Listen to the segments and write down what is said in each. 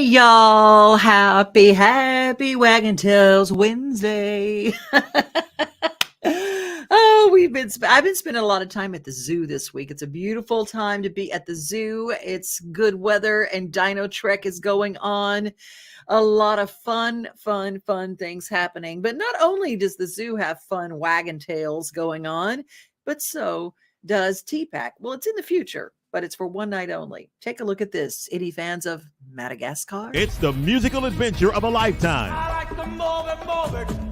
y'all. Happy Waggin Tails Wednesday. I've been spending a lot of time at the zoo this week. It's a beautiful time to be at the zoo. It's good weather and Dino Trek is going on. A lot of fun things happening. But not only does the zoo have fun Waggin Tails going on, but so does TPAC. Well, it's in the future, but it's for one night only. Take a look at this. Any fans of Madagascar? It's the musical adventure of a lifetime. I like to move it.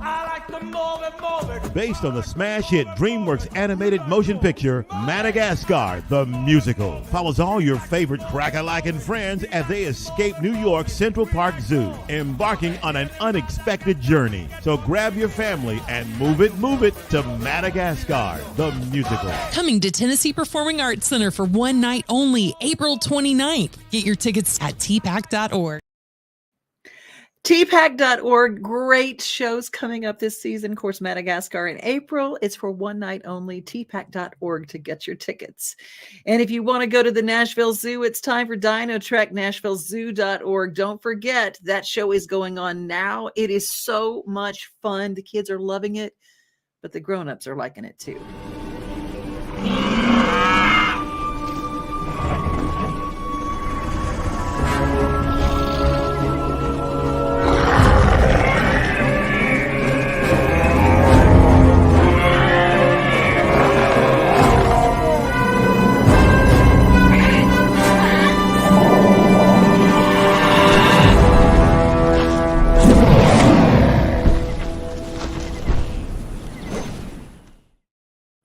I like to move it. Based on the smash hit DreamWorks animated motion picture, Madagascar, the musical. Follows all your favorite crack-a-lackin' friends as they escape New York's Central Park Zoo, embarking on an unexpected journey. So grab your family and move it to Madagascar, the musical. Coming to Tennessee Performing Arts Center for one night only, April 29th. Get your tickets at tpac.org. tpac.org. Great shows coming up this season. Of course, Madagascar in April. It's for one night only. tpac.org to get your tickets. And if you want to go to the Nashville Zoo, it's time for Dino Trek. NashvilleZoo.org. Don't forget, that show is going on now. It is so much fun. The kids are loving it, but the grown-ups are liking it too.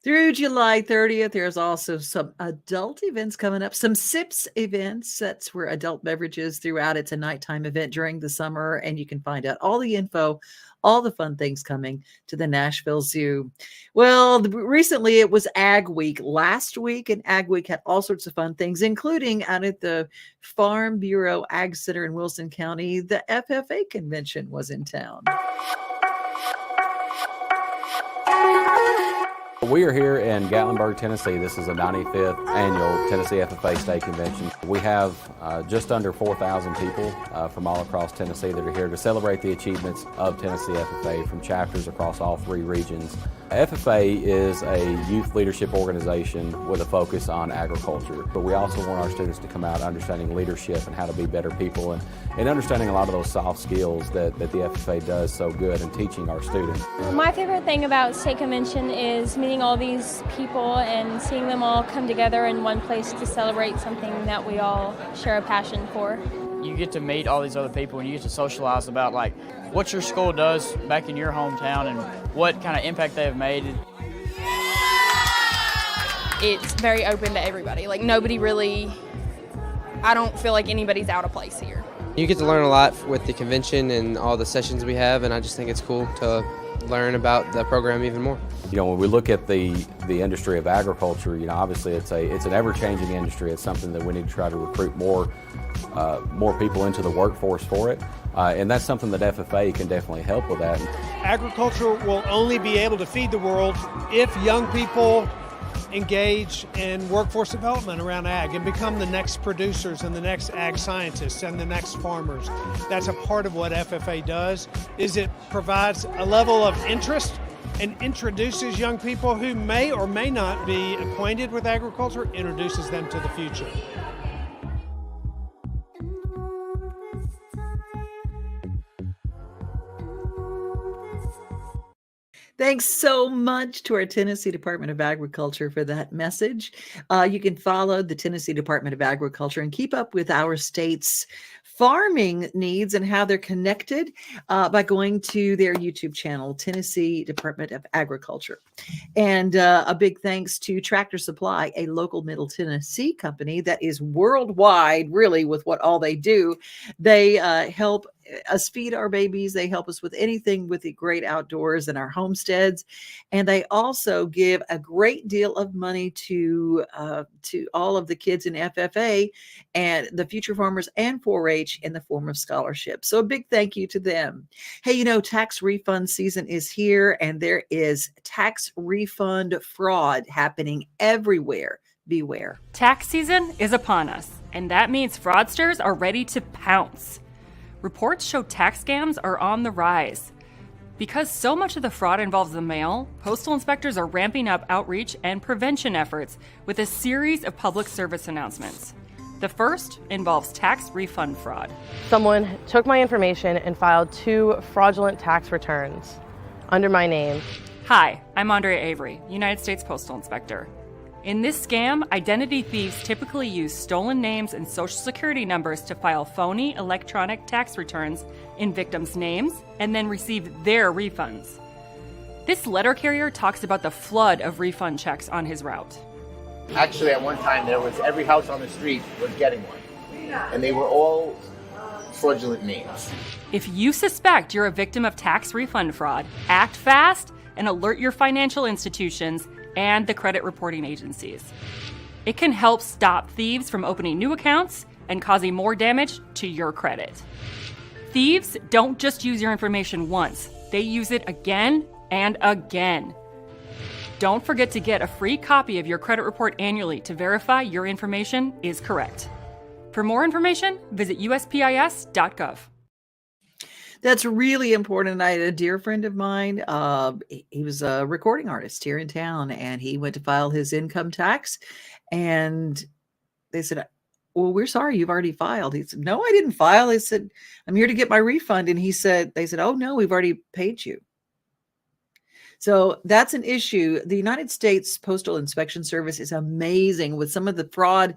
Through July 30th, there's also some adult events coming up, some SIPS events. That's where adult beverages throughout. It's a nighttime event during the summer, and you can find out all the info, all the fun things coming to the Nashville Zoo. Well, recently it was Ag Week last week, and Ag Week had all sorts of fun things, including out at the Farm Bureau Ag Center in Wilson County. The FFA convention was in town. We are here in Gatlinburg, Tennessee. This is the 95th annual Tennessee FFA State Convention. We have just under 4,000 people from all across Tennessee that are here to celebrate the achievements of Tennessee FFA from chapters across all three regions. FFA is a youth leadership organization with a focus on agriculture, but we also want our students to come out understanding leadership and how to be better people and understanding a lot of those soft skills that the FFA does so good in teaching our students. My favorite thing about State Convention is meeting all these people and seeing them all come together in one place to celebrate something that we all share a passion for. You get to meet all these other people and you get to socialize about like what your school does back in your hometown and what kind of impact they have made. It's very open to everybody. Like nobody really, I don't feel like anybody's out of place here. You get to learn a lot with the convention and all the sessions we have, and I just think it's cool to learn about the program even more. You know, when we look at the industry of agriculture, you know, obviously it's an ever-changing industry. It's something that we need to try to recruit more people into the workforce for it, and that's something that FFA can definitely help with that. Agriculture will only be able to feed the world if young people engage in workforce development around ag and become the next producers and the next ag scientists and the next farmers. That's a part of what FFA does, is it provides a level of interest and introduces young people who may or may not be acquainted with agriculture, introduces them to the future. Thanks so much to our Tennessee Department of Agriculture for that message. You can follow the Tennessee Department of Agriculture and keep up with our state's farming needs and how they're connected by going to their YouTube channel, Tennessee Department of Agriculture. And a big thanks to Tractor Supply, a local Middle Tennessee company that is worldwide, really, with what all they do. They help us feed our babies. They help us with anything with the great outdoors and our homesteads. And they also give a great deal of money to all of the kids in FFA and the future farmers and 4-H in the form of scholarships. So a big thank you to them. Hey, you know, tax refund season is here, and there is tax refund fraud happening everywhere. Beware. Tax season is upon us, and that means fraudsters are ready to pounce. reports show tax scams are on the rise. Because so much of the fraud involves the mail, postal inspectors are ramping up outreach and prevention efforts with a series of public service announcements. The first involves tax refund fraud. Someone took my information and filed 2 fraudulent tax returns under my name. Hi, I'm Andrea Avery, United States Postal Inspector. In this scam, identity thieves typically use stolen names and social security numbers to file phony electronic tax returns in victims' names and then receive their refunds. This letter carrier talks about the flood of refund checks on his route. Actually, at one time, there was every house on the street was getting one, and they were all fraudulent names. If you suspect you're a victim of tax refund fraud, act fast and alert your financial institutions and the credit reporting agencies. It can help stop thieves from opening new accounts and causing more damage to your credit. Thieves don't just use your information once, they use it again and again. Don't forget to get a free copy of your credit report annually to verify your information is correct. For more information, visit uspis.gov. That's really important. I had a dear friend of mine. He was a recording artist here in town, and he went to file his income tax. And they said, well, we're sorry, you've already filed. He said, no, I didn't file. He said, I'm here to get my refund. And they said, oh, no, we've already paid you. So that's an issue. The United States Postal Inspection Service is amazing with some of the fraud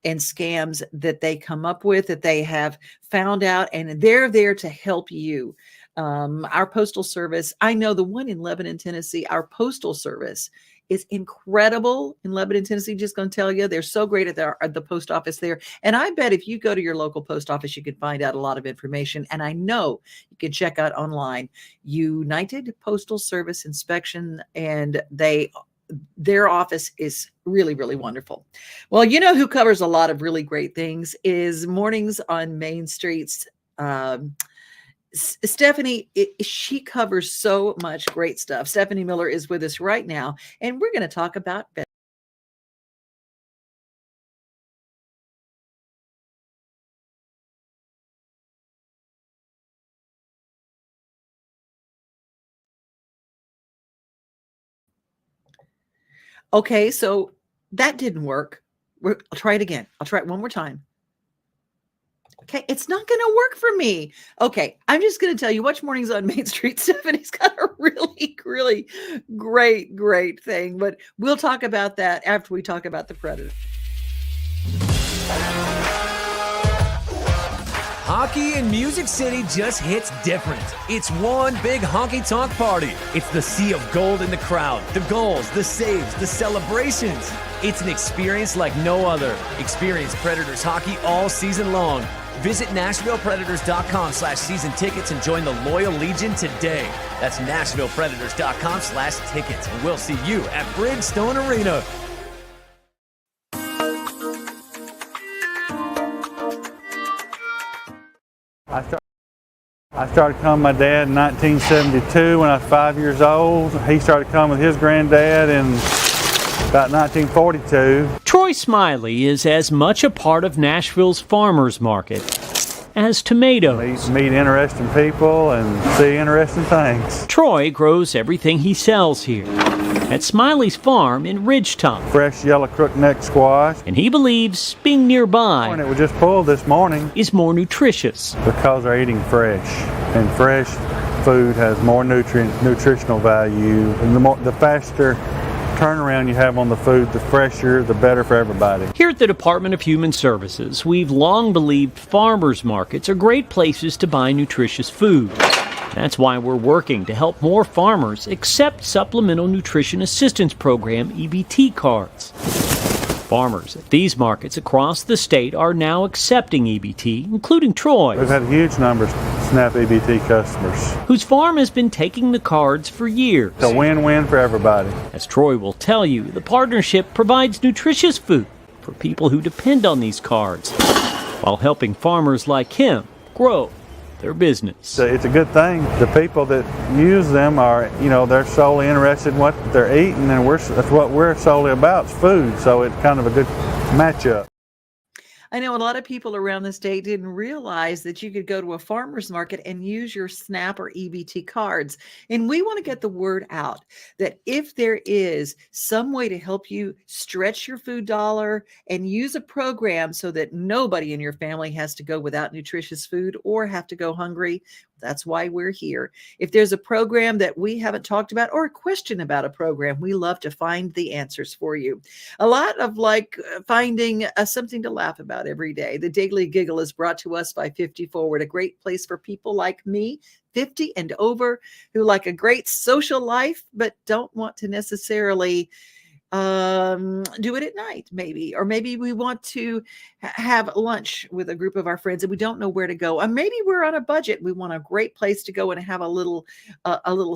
and scams that they come up with, that they have found out, and they're there to help you. Our postal service, I know the one in Lebanon, Tennessee, our postal service is incredible in Lebanon, Tennessee. Just going to tell you, they're so great at the post office there. And I bet if you go to your local post office, you can find out a lot of information. And I know you can check out online, United Postal Service Inspection, and their office is really, really wonderful. Well, you know who covers a lot of really great things is Mornings on Main Street's Stephanie. She covers so much great stuff. Stephanie Miller is with us right now, and we're going to talk about Okay, so that didn't work. I'll try it again. I'll try it one more time. Okay, it's not going to work for me. Okay, I'm just going to tell you, watch Mornings on Main Street. Stephanie's got a really, really great thing, but we'll talk about that after we talk about the Predator. Hockey in Music City just hits different. It's one big honky-tonk party. It's the sea of gold in the crowd, the goals, the saves, the celebrations. It's an experience like no other. Experience Predators hockey all season long. Visit NashvillePredators.com/season tickets and join the Loyal Legion today. That's NashvillePredators.com/tickets. And we'll see you at Bridgestone Arena. I started coming with my dad in 1972 when I was 5 years old. He started coming with his granddad in about 1942. Troy Smiley is as much a part of Nashville's farmers market as tomatoes. Meet interesting people and see interesting things. Troy grows everything he sells here at Smiley's farm in Ridgetop. Fresh yellow crookneck squash. And he believes being nearby it was just pulled this morning is more nutritious. Because they're eating fresh. And fresh food has more nutritional value. And the faster turnaround you have on the food, the fresher, the better for everybody. Here at the Department of Human Services, we've long believed farmers markets are great places to buy nutritious food. That's why we're working to help more farmers accept Supplemental Nutrition Assistance Program EBT cards. Farmers at these markets across the state are now accepting EBT, including Troy. We've had a huge number of SNAP EBT customers whose farm has been taking the cards for years. It's a win-win for everybody. As Troy will tell you, the partnership provides nutritious food for people who depend on these cards, while helping farmers like him grow their business. It's a good thing. The people that use them are, they're solely interested in what they're eating, and that's what we're solely about, is food. So it's kind of a good matchup. I know a lot of people around the state didn't realize that you could go to a farmer's market and use your SNAP or EBT cards. And we want to get the word out that if there is some way to help you stretch your food dollar and use a program so that nobody in your family has to go without nutritious food or have to go hungry, that's why we're here. If there's a program that we haven't talked about or a question about a program, we love to find the answers for you. A lot of finding something to laugh about every day. The Daily Giggle is brought to us by 50 Forward, a great place for people like me, 50 and over, who like a great social life, but don't want to necessarily do it at night, maybe, or maybe we want to have lunch with a group of our friends and we don't know where to go, or maybe we're on a budget. We want a great place to go and have a little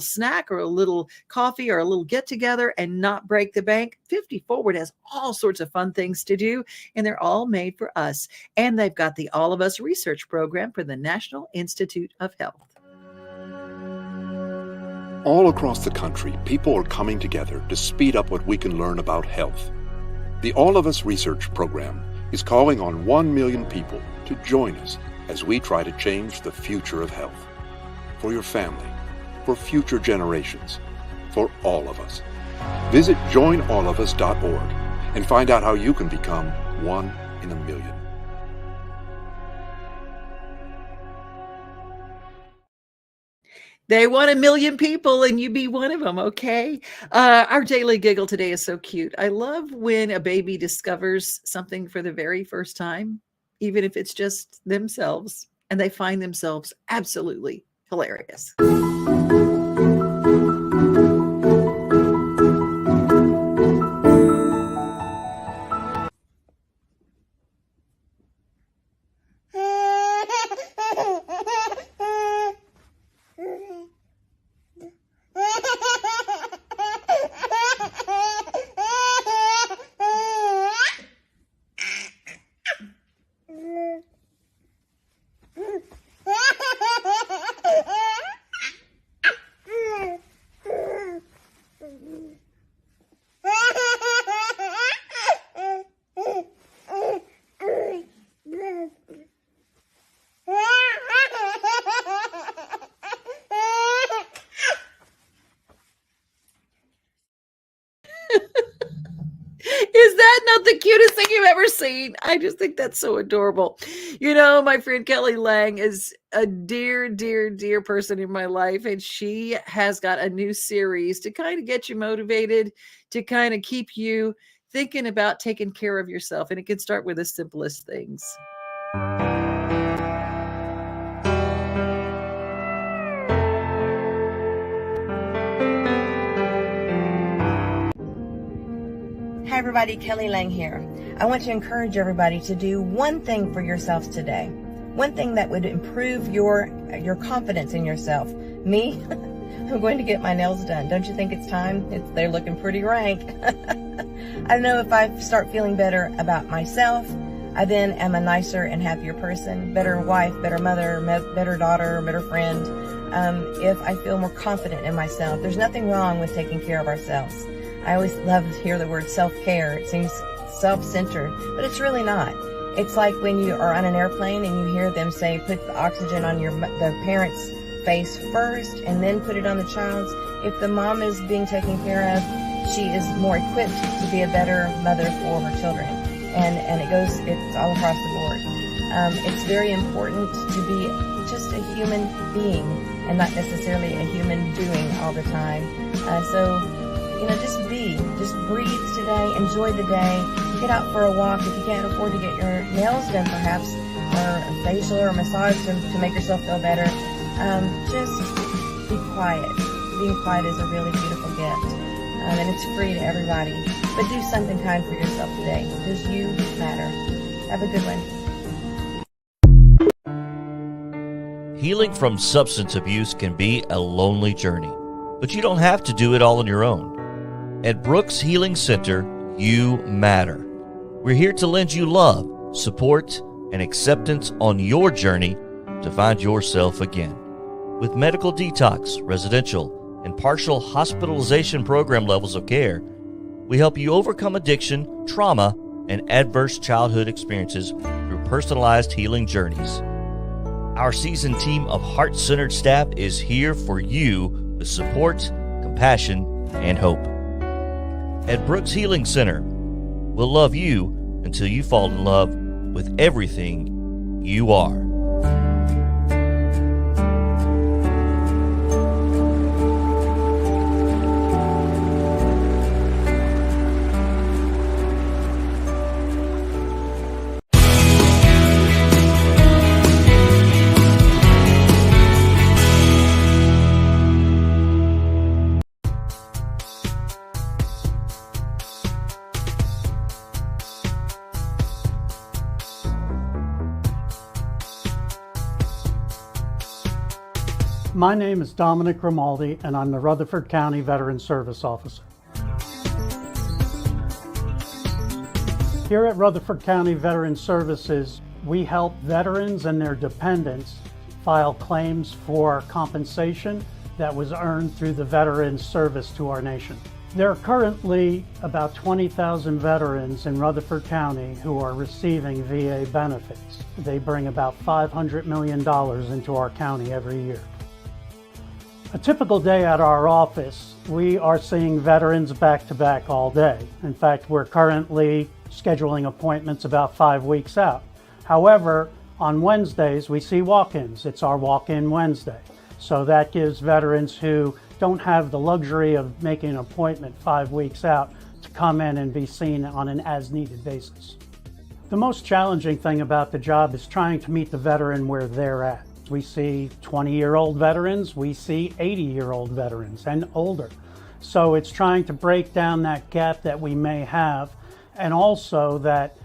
snack or a little coffee or a little get together and not break the bank. 50 Forward has all sorts of fun things to do, and they're all made for us. And they've got the All of Us research program for the National Institute of Health. All across the country, people are coming together to speed up what we can learn about health. The All of Us research program is calling on 1 million people to join us as we try to change the future of health. For your family, for future generations, for all of us. Visit joinallofus.org and find out how you can become 1 in a million. They want 1 million people and you be one of them, okay? Our Daily Giggle today is so cute. I love when a baby discovers something for the very first time, even if it's just themselves, and they find themselves absolutely hilarious. Is that not the cutest thing you've ever seen? I just think that's so adorable. You know, my friend Kelly Lang is a dear, dear, dear person in my life, and she has got a new series to kind of get you motivated, to kind of keep you thinking about taking care of yourself. And it can start with the simplest things. Hi everybody, Kelly Lang here. I want to encourage everybody to do one thing for yourselves today. One thing that would improve your confidence in yourself. Me, I'm going to get my nails done. Don't you think it's time? They're looking pretty rank. I know if I start feeling better about myself, I then am a nicer and happier person, better wife, better mother, better daughter, better friend. If I feel more confident in myself, there's nothing wrong with taking care of ourselves. I always love to hear the word self-care. It seems self-centered, but it's really not. It's like when you are on an airplane and you hear them say, put the oxygen on the parent's face first and then put it on the child's. If the mom is being taken care of, she is more equipped to be a better mother for her children. And it's all across the board. It's very important to be just a human being and not necessarily a human doing all the time. Just breathe today, enjoy the day, get out for a walk. If you can't afford to get your nails done perhaps, or a facial or a massage to make yourself feel better, just be quiet. Being quiet is a really beautiful gift, and it's free to everybody. But do something kind for yourself today, because you matter. Have a good one. Healing from substance abuse can be a lonely journey, but you don't have to do it all on your own. At Brooks Healing Center, you matter. We're here to lend you love, support, and acceptance on your journey to find yourself again. With medical detox, residential, and partial hospitalization program levels of care, we help you overcome addiction, trauma, and adverse childhood experiences through personalized healing journeys. Our seasoned team of heart-centered staff is here for you with support, compassion, and hope. At Brooks Healing Center, we'll love you until you fall in love with everything you are. My name is Dominic Grimaldi, and I'm the Rutherford County Veteran Service Officer. Here at Rutherford County Veteran Services, we help veterans and their dependents file claims for compensation that was earned through the veteran's service to our nation. There are currently about 20,000 veterans in Rutherford County who are receiving VA benefits. They bring about $500 million into our county every year. A typical day at our office, we are seeing veterans back to back all day. In fact, we're currently scheduling appointments about 5 weeks out. However, on Wednesdays, we see walk-ins. It's our walk-in Wednesday. So that gives veterans who don't have the luxury of making an appointment 5 weeks out to come in and be seen on an as-needed basis. The most challenging thing about the job is trying to meet the veteran where they're at. We see 20-year-old veterans, we see 80-year-old veterans and older. So it's trying to break down that gap that we may have, and also that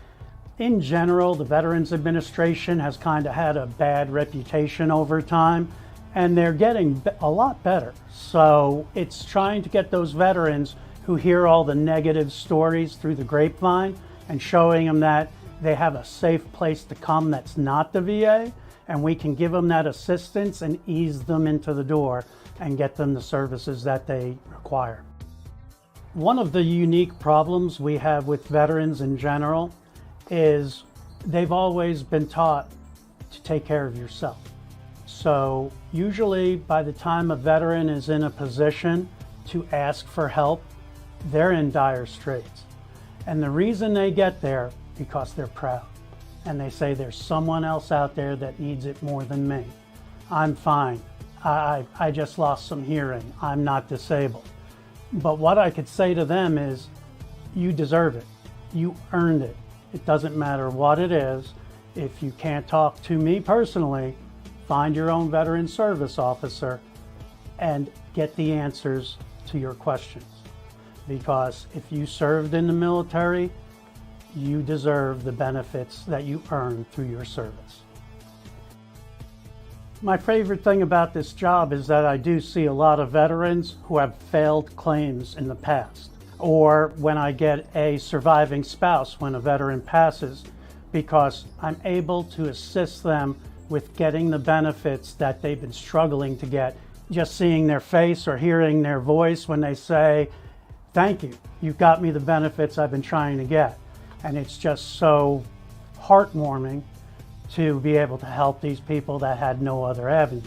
in general, the Veterans Administration has kind of had a bad reputation over time, and they're getting a lot better. So it's trying to get those veterans who hear all the negative stories through the grapevine and showing them that they have a safe place to come that's not the VA, and we can give them that assistance and ease them into the door and get them the services that they require. One of the unique problems we have with veterans in general is they've always been taught to take care of yourself. So usually by the time a veteran is in a position to ask for help, they're in dire straits. And the reason they get there, because they're proud. And they say there's someone else out there that needs it more than me. I'm fine. I just lost some hearing. I'm not disabled. But what I could say to them is, you deserve it. You earned it. It doesn't matter what it is. If you can't talk to me personally, find your own veteran service officer and get the answers to your questions. Because if you served in the military, you deserve the benefits that you earn through your service. My favorite thing about this job is that I do see a lot of veterans who have failed claims in the past, or when I get a surviving spouse when a veteran passes, because I'm able to assist them with getting the benefits that they've been struggling to get. Just seeing their face or hearing their voice when they say, "Thank you, you've got me the benefits I've been trying to get." And it's just so heartwarming to be able to help these people that had no other avenue.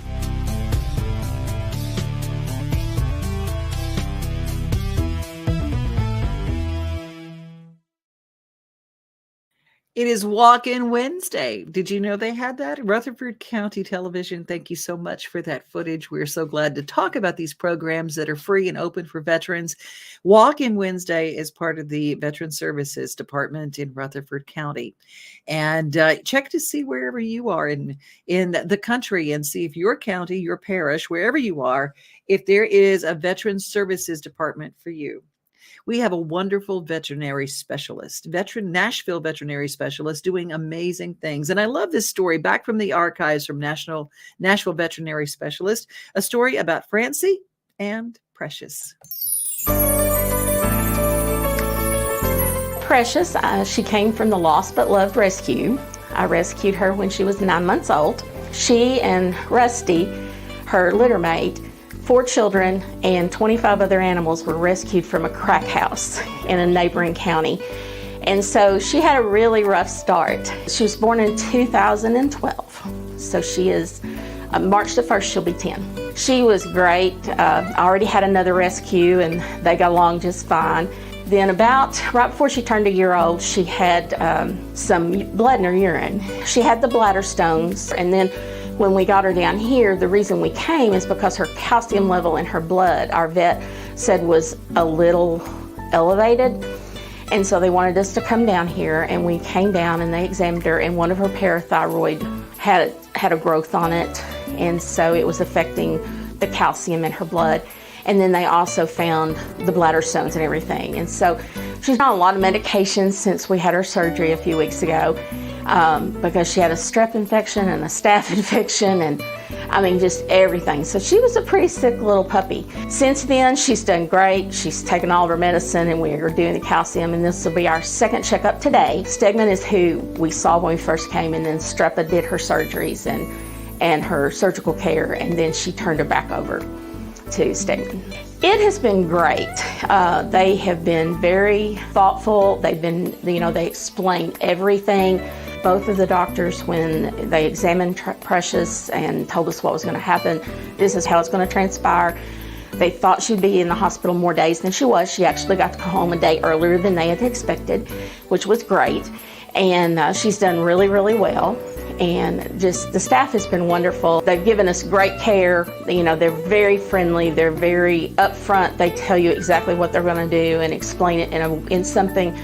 It is Walk-In Wednesday. Did you know they had that? Rutherford County Television, thank you so much for that footage. We're so glad to talk about these programs that are free and open for veterans. Walk-In Wednesday is part of the Veteran Services Department in Rutherford County. And check to see wherever you are in the country and see if your county, your parish, wherever you are, if there is a Veteran Services Department for you. We have a wonderful veterinary specialist, Nashville veterinary specialist, doing amazing things. And I love this story back from the archives from Nashville veterinary specialist, a story about Francie and Precious. Precious, she came from the Lost But Loved Rescue. I rescued her when she was 9 months old. She and Rusty, her litter mate, 4 children and 25 other animals were rescued from a crack house in a neighboring county. And so she had a really rough start. She was born in 2012. So she is, March the 1st, she'll be 10. She was great. I already had another rescue and they got along just fine. Then right before she turned a year old, she had some blood in her urine. She had the bladder stones, and then when we got her down here, the reason we came is because her calcium level in her blood, our vet said, was a little elevated. And so they wanted us to come down here, and we came down and they examined her, and one of her parathyroid had a growth on it, and so it was affecting the calcium in her blood. And then they also found the bladder stones and everything. And so she's on a lot of medications since we had her surgery a few weeks ago because she had a strep infection and a staph infection and I mean just everything. So she was a pretty sick little puppy. Since then, she's done great. She's taken all of her medicine and we are doing the calcium, and this will be our second checkup today. Stegman is who we saw when we first came, and then Strepa did her surgeries and her surgical care, and then she turned her back over to Stegman. It has been great. They have been very thoughtful. They've been, they explained everything. Both of the doctors, when they examined Precious and told us what was going to happen, this is how it's going to transpire. They thought she'd be in the hospital more days than she was. She actually got to go home a day earlier than they had expected, which was great. And she's done really, really well. And just the staff has been wonderful. They've given us great care. They're very friendly. They're very upfront. They tell you exactly what they're going to do and explain it in something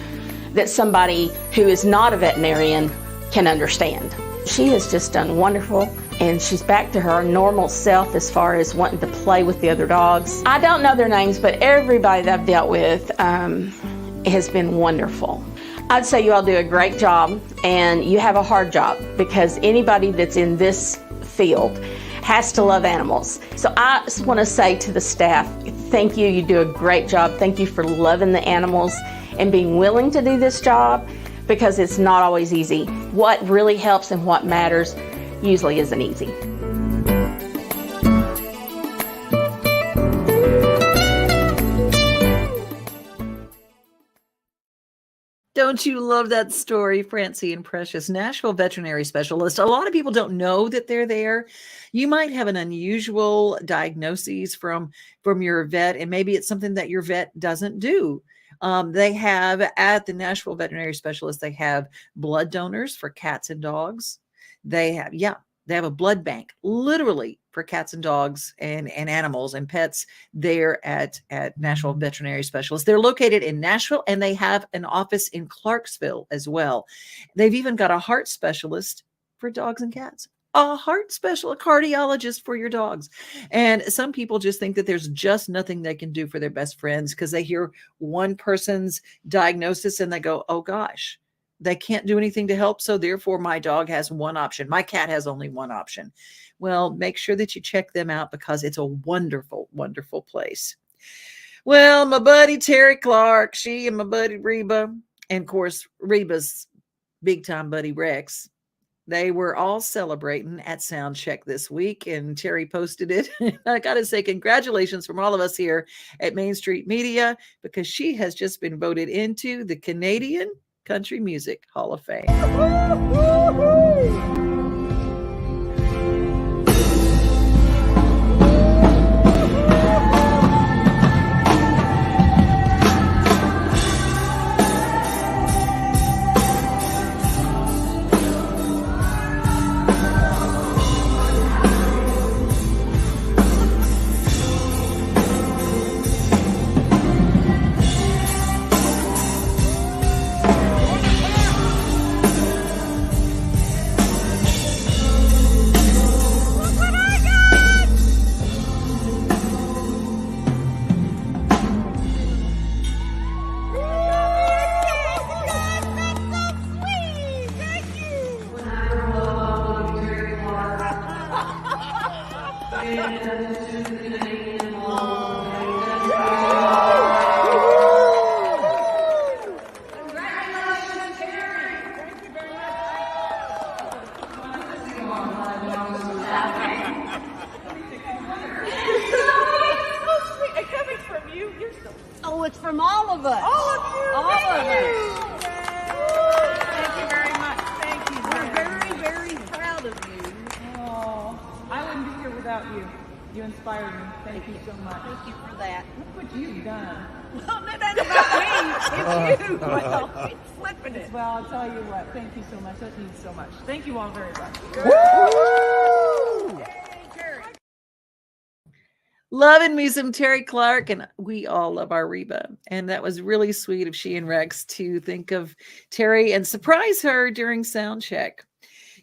that somebody who is not a veterinarian can understand. She has just done wonderful, and she's back to her normal self as far as wanting to play with the other dogs. I don't know their names, but everybody that I've dealt with has been wonderful. I'd say you all do a great job, and you have a hard job because anybody that's in this field has to love animals. So I just want to say to the staff, thank you. You do a great job. Thank you for loving the animals and being willing to do this job because it's not always easy. What really helps and what matters usually isn't easy. Don't you love that story, Francie and Precious? Nashville veterinary specialist. A lot of people don't know that they're there. You might have an unusual diagnosis from your vet, and maybe it's something that your vet doesn't do. They have at the Nashville veterinary specialist, they have blood donors for cats and dogs. They have a blood bank, literally, for cats and dogs and animals and pets there at Nashville Veterinary Specialists. They're located in Nashville, and they have an office in Clarksville as well. They've even got a heart specialist for dogs and cats, a cardiologist for your dogs. And some people just think that there's just nothing they can do for their best friends because they hear one person's diagnosis and they go, oh gosh, they can't do anything to help. So therefore my dog has one option. My cat has only one option. Well, make sure that you check them out because it's a wonderful, wonderful place. Well, my buddy Terry Clark, she and my buddy Reba, and of course, Reba's big time buddy Rex, they were all celebrating at Sound Check this week, and Terry posted it. I got to say congratulations from all of us here at Main Street Media because she has just been voted into the Canadian Country Music Hall of Fame. Oh, it's from all of us. All of you. All of us. You inspired me. Thank you so much. Thank you for that. Look what you've done. Well, it ain't about me. It's you. Well, keep flipping it. Well, I'll tell you what. Thank you so much. That means so much. Thank you all very much. Woo! Loving me some Terry Clark, and we all love our Reba. And that was really sweet of she and Rex to think of Terry and surprise her during sound check.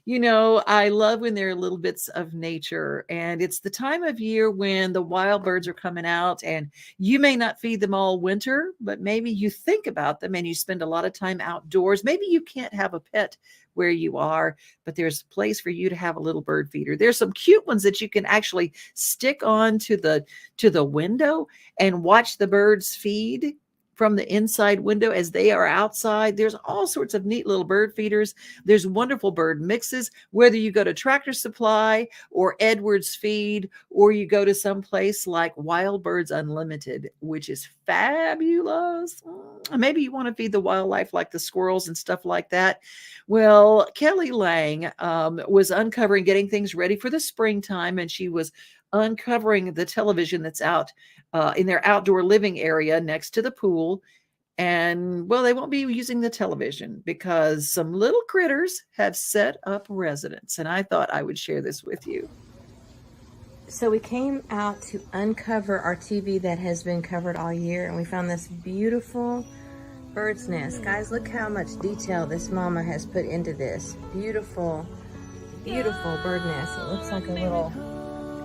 You know, I love when there are little bits of nature, and it's the time of year when the wild birds are coming out, and you may not feed them all winter, but maybe you think about them and you spend a lot of time outdoors. Maybe you can't have a pet where you are, but there's a place for you to have a little bird feeder. There's some cute ones that you can actually stick on to the window and watch the birds feed from the inside window as they are outside. There's all sorts of neat little bird feeders. There's wonderful bird mixes, whether you go to Tractor Supply or Edwards Feed, or you go to some place like Wild Birds Unlimited, which is fabulous. Maybe you want to feed the wildlife like the squirrels and stuff like that. Well, Kelly Lang was uncovering, getting things ready for the springtime, and she was uncovering the television that's out in their outdoor living area next to the pool. And well, they won't be using the television because some little critters have set up residence. And I thought I would share this with you. So we came out to uncover our TV that has been covered all year, and we found this beautiful bird's nest. Guys, look how much detail this mama has put into this. Beautiful, beautiful bird nest. It looks like a little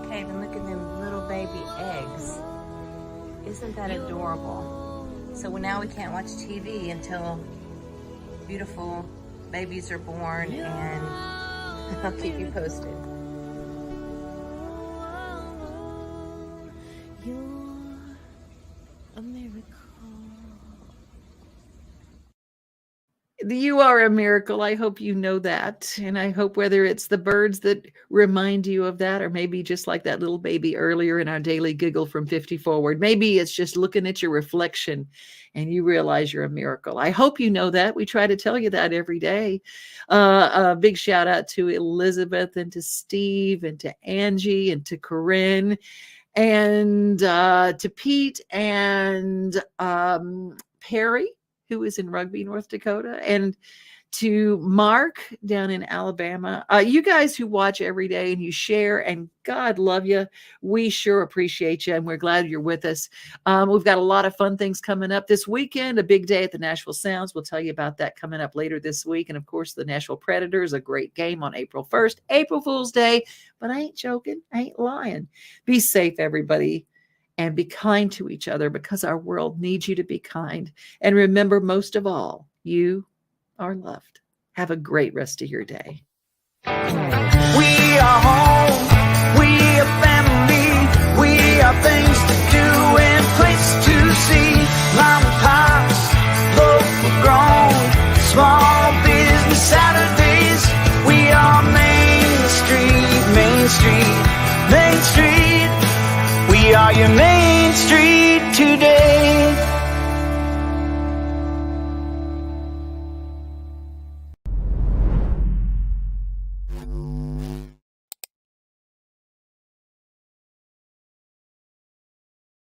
cave, and look at them little baby eggs. Isn't that adorable? So now we can't watch TV until beautiful babies are born, and I'll keep you posted. You are a miracle. I hope you know that. And I hope whether it's the birds that remind you of that, or maybe just like that little baby earlier in our daily giggle from 50 Forward, maybe it's just looking at your reflection and you realize you're a miracle. I hope you know that. We try to tell you that every day. A big shout out to Elizabeth and to Steve and to Angie and to Corinne and to Pete and Perry, who is in Rugby, North Dakota, and to Mark down in Alabama. You guys who watch every day and you share, and God love you. We sure appreciate you, and we're glad you're with us. We've got a lot of fun things coming up this weekend, a big day at the Nashville Sounds. We'll tell you about that coming up later this week. And, of course, the Nashville Predators, a great game on April 1st, April Fool's Day. But I ain't joking. I ain't lying. Be safe, everybody. And be kind to each other, because our world needs you to be kind. And remember, most of all, you are loved. Have a great rest of your day. We are home. We are family. We are things to do and places to see. Mom and pops, local grown, small business Saturdays. We are Main Street, Main Street, Main Street. We are your Main Street today.